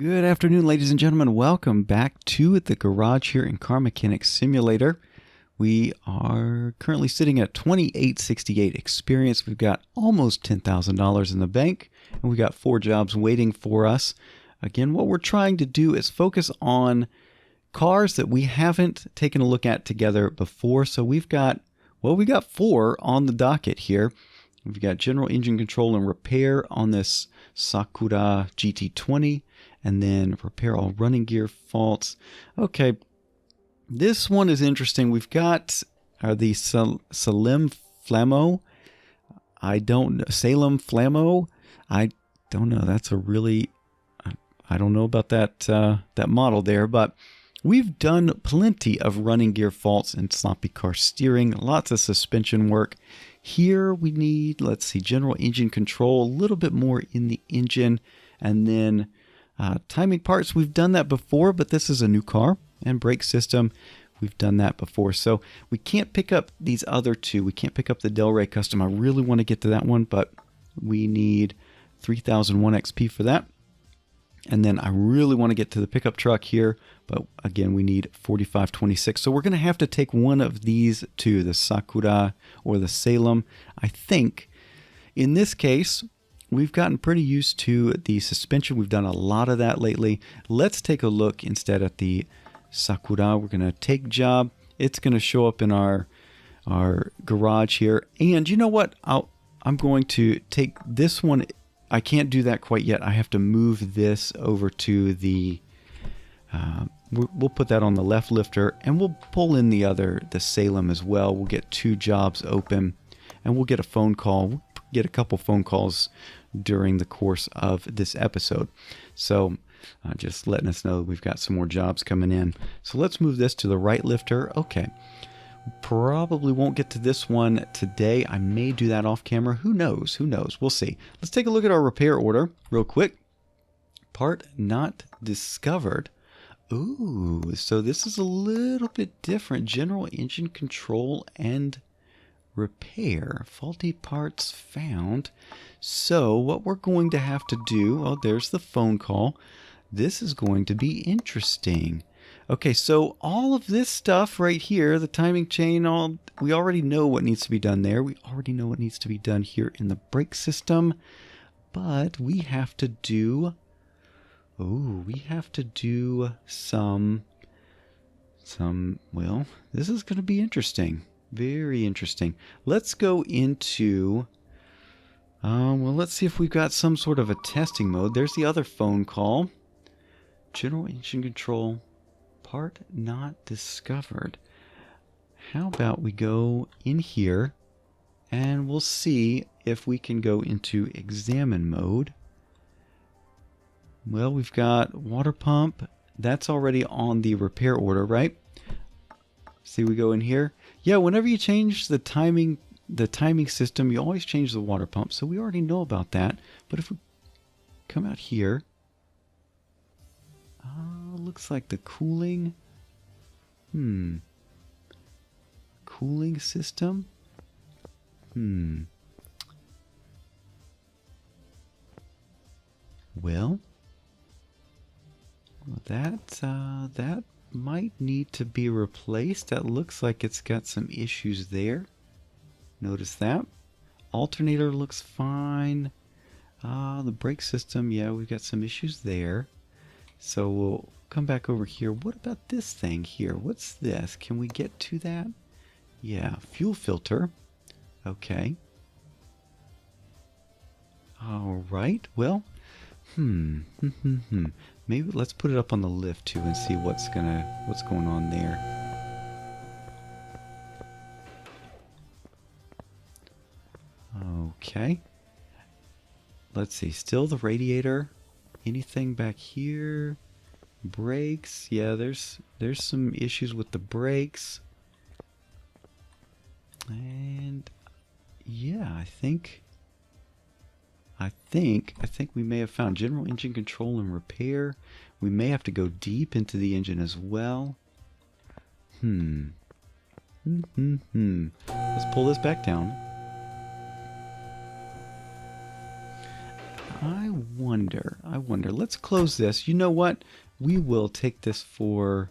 Good afternoon, ladies and gentlemen. Welcome back to the garage here in Car Mechanics Simulator. We are currently sitting at 2868 experience. We've got almost $10,000 in the bank, and we've got 4 jobs waiting for us. Again, what we're trying to do is focus on cars that we haven't taken a look at together before. So we got 4 on the docket here. We've got general engine control and repair on this Sakura GT20, and then repair all running gear faults. Okay, this one is interesting. We've got the Salem Flammo. Salem Flammo. I don't know. That's a really, I don't know about that model there, but we've done plenty of running gear faults and sloppy car steering, lots of suspension work. Here we need, let's see, general engine control, a little bit more in the engine, and then timing parts. We've done that before, but this is a new car. And brake system, we've done that before. So we can't pick up these other 2. We can't pick up the Del Rey Custom. I really want to get to that one, but we need 3001 XP for that. And then I really want to get to the pickup truck here, but again, we need 4526. So we're going to have to take one of these 2, the Sakura or the Salem. I think in this case, we've gotten pretty used to the suspension. We've done a lot of that lately. Let's take a look instead at the Sakura. We're going to take job. It's going to show up in our garage here. And you know what? I'm going to take this one. I can't do that quite yet. I have to move this over to the, we'll put that on the left lifter, and we'll pull in the Salem as well. We'll get 2 jobs open, and we'll get a phone call. We'll get a couple phone calls during the course of this episode. So just letting us know we've got some more jobs coming in. So let's move this to the right lifter. Okay. Probably won't get to this one today. I may do that off camera. Who knows? Who knows? We'll see. Let's take a look at our repair order real quick. Part not discovered. Ooh, so this is a little bit different. General engine control and repair. Faulty parts found. So what we're going to have to do, oh, there's the phone call. This is going to be interesting. Okay, so all of this stuff right here, the timing chain, we already know what needs to be done there. We already know what needs to be done here in the brake system. But we have to do, some, well, this is going to be interesting. Very interesting. Let's go into, let's see if we've got some sort of a testing mode. There's the other phone call. General engine control. Part not discovered. How about we go in here and we'll see if we can go into examine mode. Well, we've got water pump. That's already on the repair order, right? See, we go in here. Yeah, whenever you change the timing system, you always change the water pump. So we already know about that. But if we come out here, looks like the cooling. Cooling system. Well, that might need to be replaced. That looks like it's got some issues there. Notice that. Alternator looks fine. The brake system, yeah, we've got some issues there. So we'll come back over here. What about this thing here? What's this? Can we get to that? Yeah, fuel filter. Okay. All right. Well, maybe let's put it up on the lift too and see what's going on there. Okay. Let's see. Still the radiator. Anything back here? Brakes. Yeah, there's some issues with the brakes. And yeah, I think we may have found general engine control and repair. We may have to go deep into the engine as well. Let's pull this back down. I wonder. Let's close this. You know what? We will take this for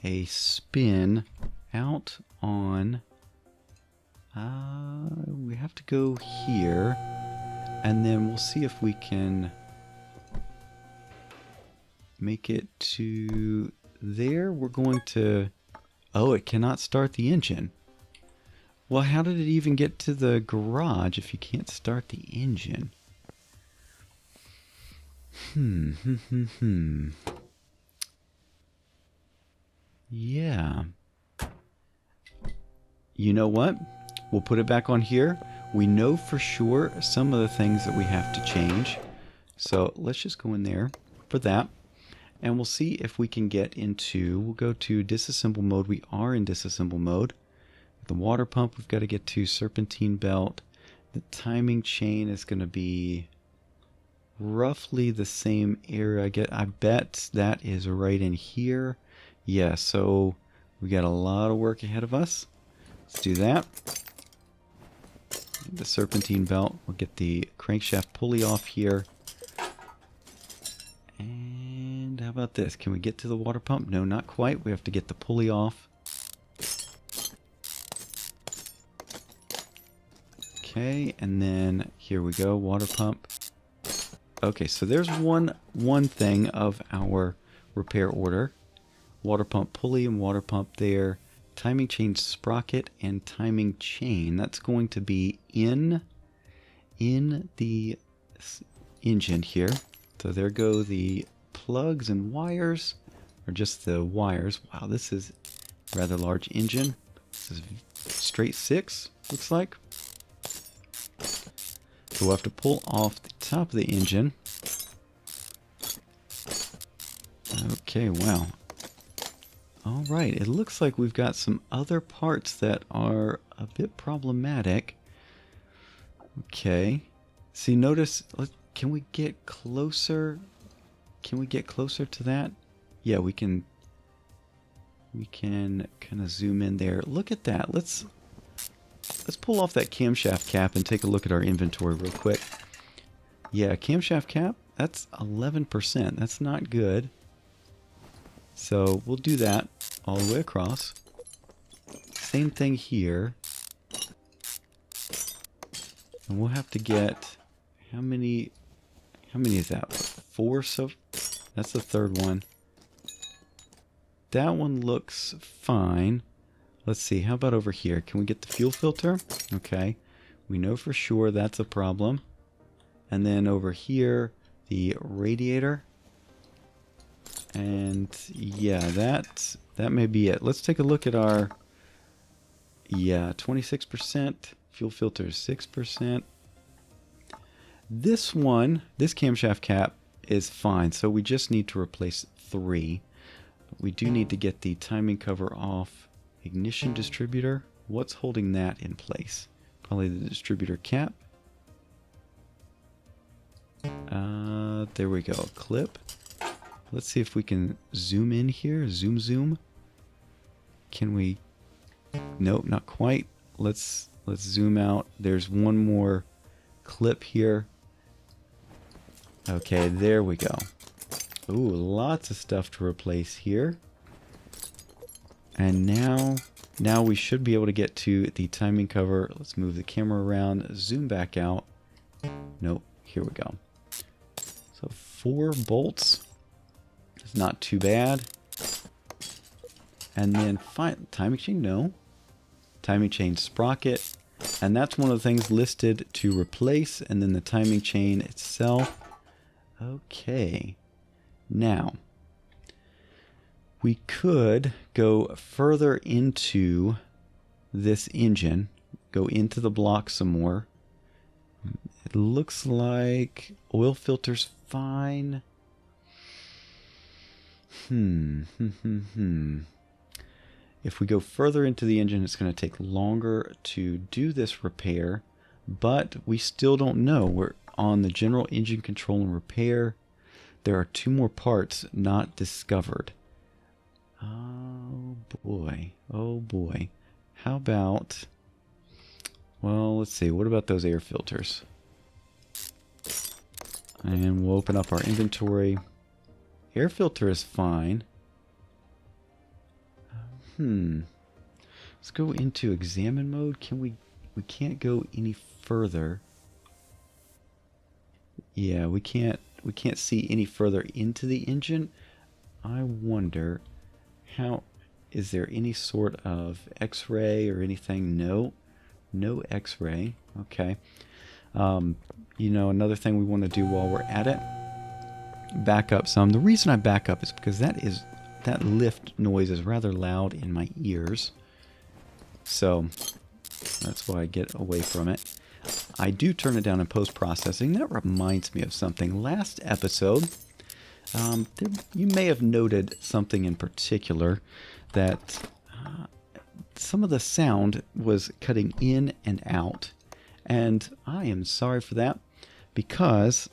a spin out on... we have to go here. And then we'll see if we can make it to there. We're going to... Oh, it cannot start the engine. Well, how did it even get to the garage if you can't start the engine? Yeah. You know what? We'll put it back on here. We know for sure some of the things that we have to change. So let's just go in there for that. And we'll see if we can get into, we'll go to disassemble mode. We are in disassemble mode. The water pump, we've got to get to serpentine belt. The timing chain is going to be roughly the same area. I bet that is right in here. Yeah, so we got a lot of work ahead of us. Let's do that. The serpentine belt, we'll get the crankshaft pulley off here. And how about this? Can we get to the water pump? No, not quite. We have to get the pulley off. Okay, and then here we go, water pump. Okay, so there's one thing of our repair order. Water pump pulley and water pump there. Timing chain sprocket and timing chain. That's going to be in the engine here. So there go the plugs and wires, or just the wires. Wow, this is a rather large engine. This is straight 6, looks like. So we'll have to pull off the top of the engine. Okay, wow. Alright, it looks like we've got some other parts that are a bit problematic. Okay. See, notice, can we get closer? Can we get closer to that? Yeah, we can kind of zoom in there. Look at that. Let's pull off that camshaft cap and take a look at our inventory real quick. Yeah, camshaft cap, that's 11%. That's not good. So we'll do that all the way across. Same thing here. And we'll have to get, how many is that? 4, so that's the third one. That one looks fine. Let's see, how about over here? Can we get the fuel filter? Okay, we know for sure that's a problem. And then over here, the radiator. And yeah, that may be it. Let's take a look at our, yeah, 26%. Fuel filter is 6%. This one, this camshaft cap is fine. So we just need to replace 3. But we do need to get the timing cover off. Ignition distributor. What's holding that in place? Probably the distributor cap. There we go. Clip. Let's see if we can zoom in here. Zoom. Can we? Nope, not quite. Let's zoom out. There's one more clip here. Okay, there we go. Ooh, lots of stuff to replace here. And now we should be able to get to the timing cover. Let's move the camera around, zoom back out. Nope, here we go. So 4 bolts. It's not too bad. And then timing chain, no. Timing chain sprocket. And that's one of the things listed to replace. And then the timing chain itself. Okay. Now, we could go further into this engine, go into the block some more. It looks like oil filter's fine. If we go further into the engine, it's going to take longer to do this repair, but we still don't know. We're on the general engine control and repair. There are 2 more parts not discovered. Oh boy. Oh boy. How about, well, let's see. What about those air filters? And we'll open up our inventory. Air filter is fine. Let's go into examine mode. We can't go any further. Yeah, we can't see any further into the engine. I wonder how, is there any sort of X-ray or anything? No X-ray. Okay. You know, another thing we want to do while we're at it, back up some. The reason I back up is because that lift noise is rather loud in my ears. So that's why I get away from it. I do turn it down in post-processing. That reminds me of something. Last episode, you may have noted something in particular, that some of the sound was cutting in and out. And I am sorry for that, because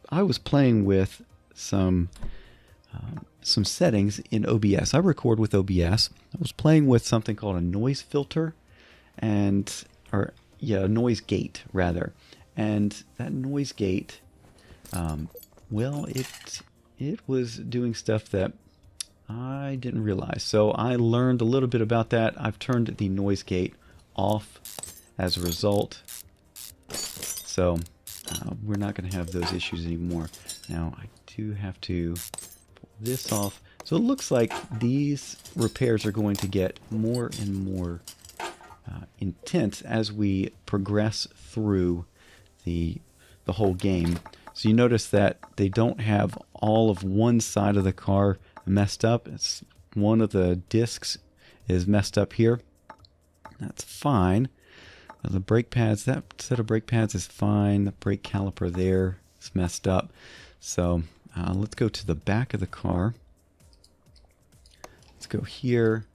I was playing with some settings in OBS. I record with OBS. I was playing with something called a noise filter, a noise gate rather. And that noise gate, well, it was doing stuff that I didn't realize. So I learned a little bit about that. I've turned the noise gate off as a result. So we're not going to have those issues anymore. Now I do have to pull this off. So it looks like these repairs are going to get more and more intense as we progress through the whole game. So you notice that they don't have all of one side of the car messed up. It's one of the discs is messed up here. That's fine. The brake pads, that set of brake pads is fine. The brake caliper there is messed up. So let's go to the back of the car. Let's go here.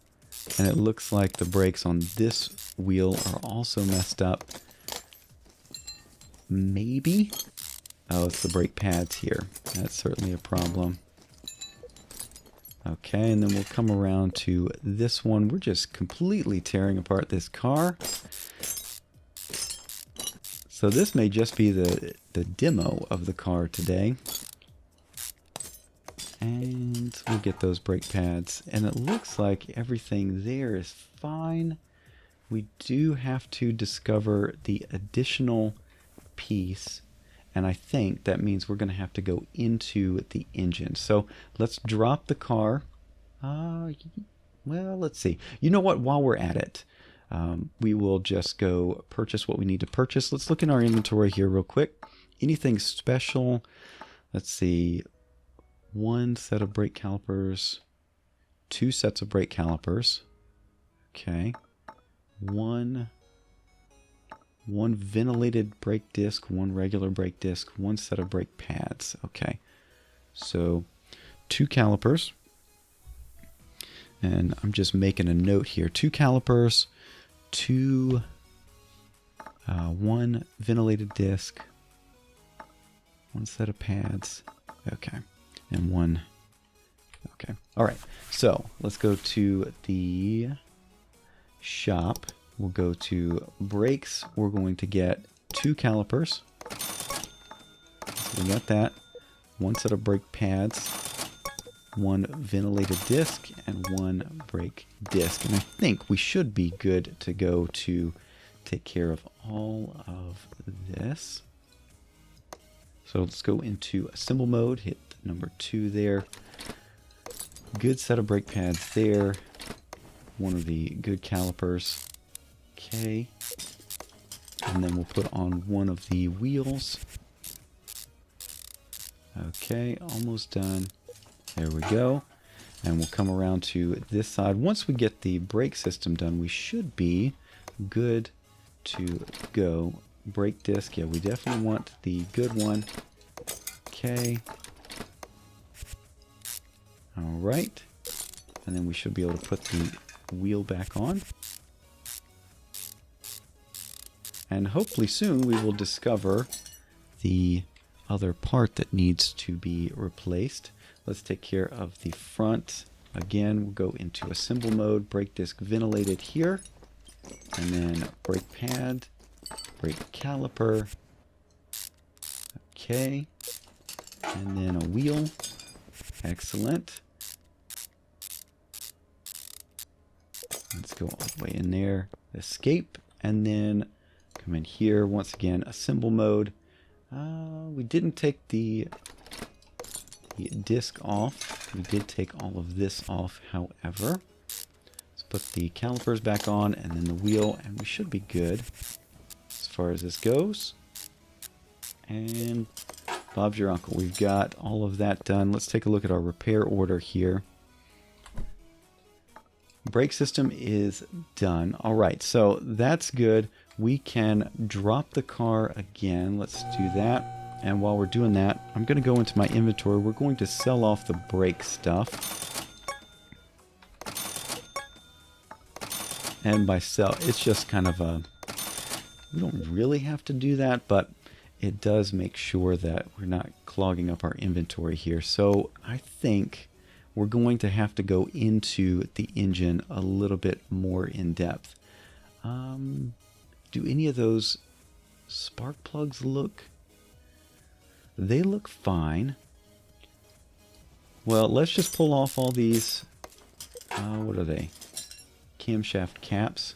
And it looks like the brakes on this wheel are also messed up. Maybe? Oh, it's the brake pads here. That's certainly a problem. Okay, and then we'll come around to this one. We're just completely tearing apart this car. So this may just be the demo of the car today. And we'll get those brake pads. And it looks like everything there is fine. We do have to discover the additional piece. And I think that means we're going to have to go into the engine. So let's drop the car. Well, let's see. You know what? While we're at it, we will just go purchase what we need to purchase. Let's look in our inventory here real quick. Anything special? Let's see. One set of brake calipers. Two sets of brake calipers. Okay. One ventilated brake disc, one regular brake disc, one set of brake pads. Okay. So 2 calipers. And I'm just making a note here. 2 calipers, one ventilated disc, one set of pads. Okay. And one. Okay. All right. So let's go to the shop. We'll go to brakes. We're going to get 2 calipers. So we got that. One set of brake pads, one ventilated disc, and one brake disc. And I think we should be good to go to take care of all of this. So let's go into assemble mode. Hit number 2 there. Good set of brake pads there. One of the good calipers. Okay. And then we'll put on one of the wheels. Okay, almost done. There we go. And we'll come around to this side. Once we get the brake system done, we should be good to go. Brake disc, yeah, we definitely want the good one. Okay. All right. And then we should be able to put the wheel back on. And hopefully soon we will discover the other part that needs to be replaced. Let's take care of the front. Again, we'll go into assemble mode, brake disc ventilated here, and then brake pad, brake caliper. Okay, and then a wheel. Excellent. Let's go all the way in there. Escape, and then come in here. Once again, assemble mode. We didn't take the disc off. We did take all of this off, however. Let's put the calipers back on, and then the wheel, and we should be good as far as this goes. And Bob's your uncle. We've got all of that done. Let's take a look at our repair order here. Brake system is done. All right, so that's good. We can drop the car again. Let's do that. And while we're doing that, I'm going to go into my inventory. We're going to sell off the brake stuff. And by sell, it's just kind of a... We don't really have to do that, but it does make sure that we're not clogging up our inventory here. So I think we're going to have to go into the engine a little bit more in depth. Do any of those spark plugs look... They look fine. Well, let's just pull off all these, what are they? Camshaft caps.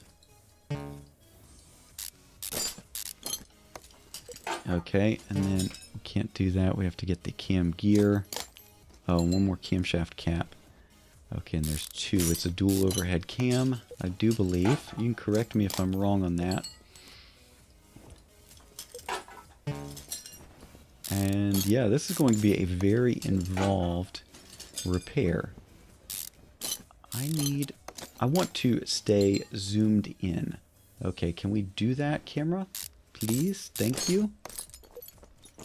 Okay, and then we can't do that. We have to get the cam gear. Oh, one more camshaft cap. Okay, and there's two. It's a dual overhead cam, I do believe. You can correct me if I'm wrong on that. And yeah, this is going to be a very involved repair. I want to stay zoomed in. Okay, can we do that, camera? Please, thank you.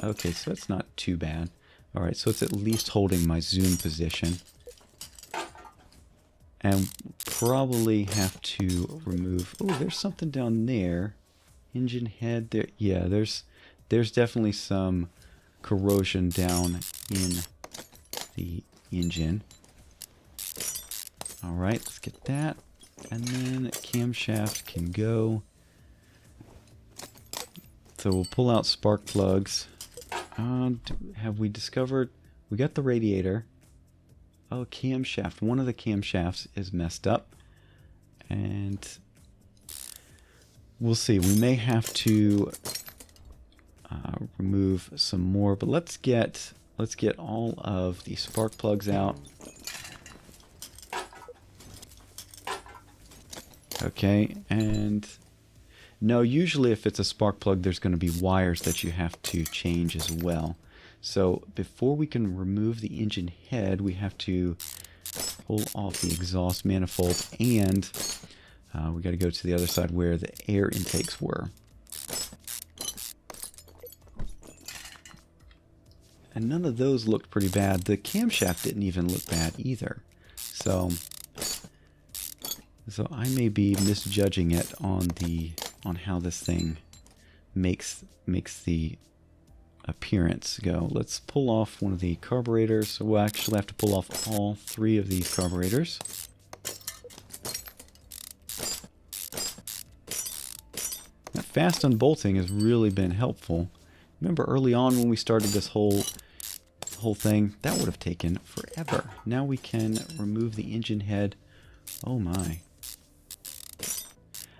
Okay, so that's not too bad. All right, so it's at least holding my zoom position. And probably have to remove... Oh, there's something down there. Engine head there. Yeah, there's definitely some corrosion down in the engine. All right, let's get that. And then camshaft can go. So we'll pull out spark plugs. Have we discovered... We got the radiator. Oh, camshaft. One of the camshafts is messed up. And we'll see. We may have to remove some more, but let's get all of the spark plugs out. Okay, and no, usually if it's a spark plug, there's going to be wires that you have to change as well. So before we can remove the engine head, we have to pull off the exhaust manifold, and we got to go to the other side where the air intakes were. And none of those looked pretty bad. The camshaft didn't even look bad either. So I may be misjudging it on how this thing makes the appearance go. Let's pull off one of the carburetors. So we'll actually have to pull off all three of these carburetors. That fast unbolting has really been helpful. Remember early on when we started this whole thing, that would have taken forever. Now we can remove the engine head. Oh my.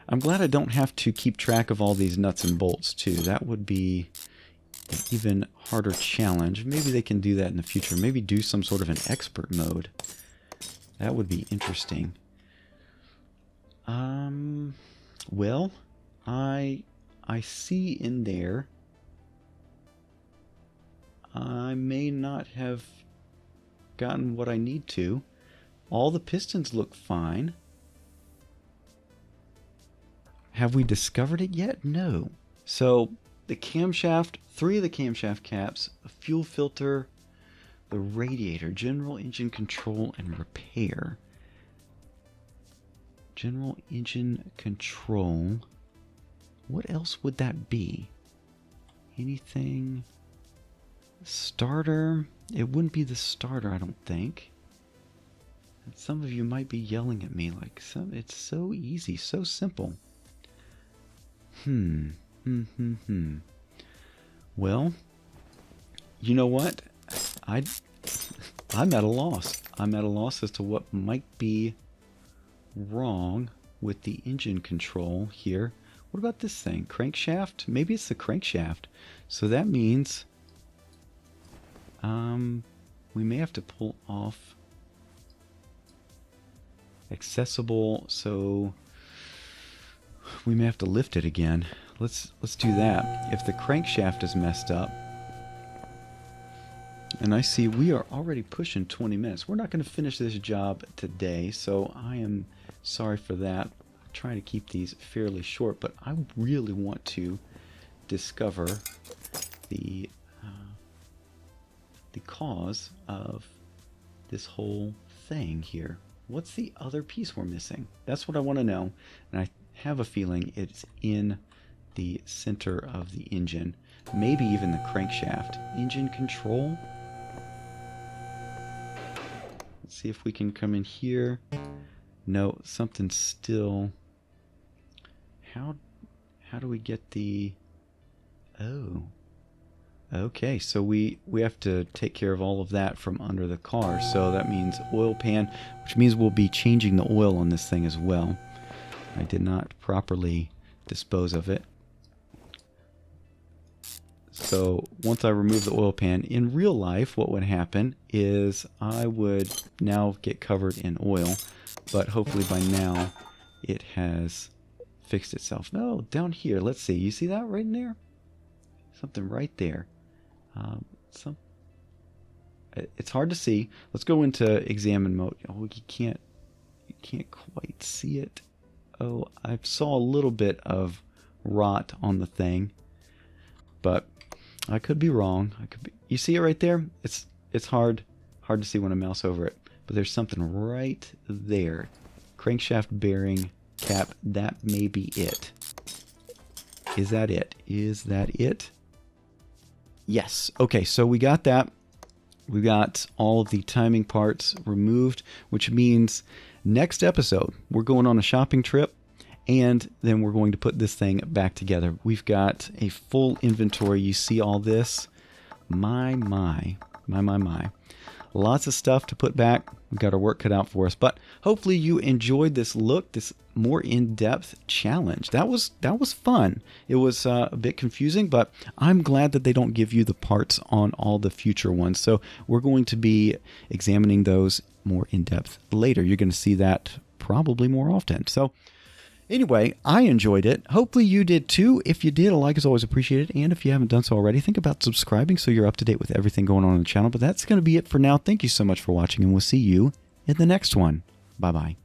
I'm glad I don't have to keep track of all these nuts and bolts too. That would be an even harder challenge. Maybe they can do that in the future. Maybe do some sort of an expert mode. That would be interesting. Well, I see in there I may not have gotten what I need to. All the pistons look fine. Have we discovered it yet? No. So the camshaft, 3 of the camshaft caps, a fuel filter, the radiator, general engine control and repair. General engine control. What else would that be? Anything? Starter? It wouldn't be the starter, I don't think. And some of you might be yelling at me like, it's so easy, so simple. Well, you know what? I'm at a loss. I'm at a loss as to what might be wrong with the engine control here. What about this thing? Crankshaft? Maybe it's the crankshaft. So that means we may have to pull off accessible, so we may have to lift it again. Let's do that. If the crankshaft is messed up, and I see we are already pushing 20 minutes. We're not going to finish this job today, so I am sorry for that. I'm trying to keep these fairly short, but I really want to discover the cause of this whole thing here. What's the other piece we're missing? That's what I want to know, and I have a feeling it's in the center of the engine, maybe even the crankshaft. Engine control. Let's see if we can come in here. No, something's still. How do we get the? Oh, okay. So we have to take care of all of that from under the car. So that means oil pan, which means we'll be changing the oil on this thing as well. I did not properly dispose of it. So once I remove the oil pan, in real life, what would happen is I would now get covered in oil, but hopefully by now it has fixed itself. No, down here, let's see. You see that right in there? Something right there. It's hard to see. Let's go into examine mode. Oh, you can't quite see it. Oh, I saw a little bit of rot on the thing, but I could be wrong. You see it right there? It's hard to see when I mouse over it, but there's something right there. Crankshaft bearing cap. That may be it. Is that it? Is that it? Yes. Okay, so we got that. We got all of the timing parts removed, which means next episode we're going on a shopping trip, and then we're going to put this thing back together. We've got a full inventory. You see all this? My. Lots of stuff to put back. We've got our work cut out for us, but hopefully you enjoyed this look, this more in-depth challenge. That was fun. It was a bit confusing, but I'm glad that they don't give you the parts on all the future ones. So we're going to be examining those more in depth later. You're going to see that probably more often. So anyway, I enjoyed it. Hopefully you did too. If you did, a like is always appreciated. And if you haven't done so already, think about subscribing so you're up to date with everything going on the channel. But that's going to be it for now. Thank you so much for watching, and we'll see you in the next one. Bye-bye.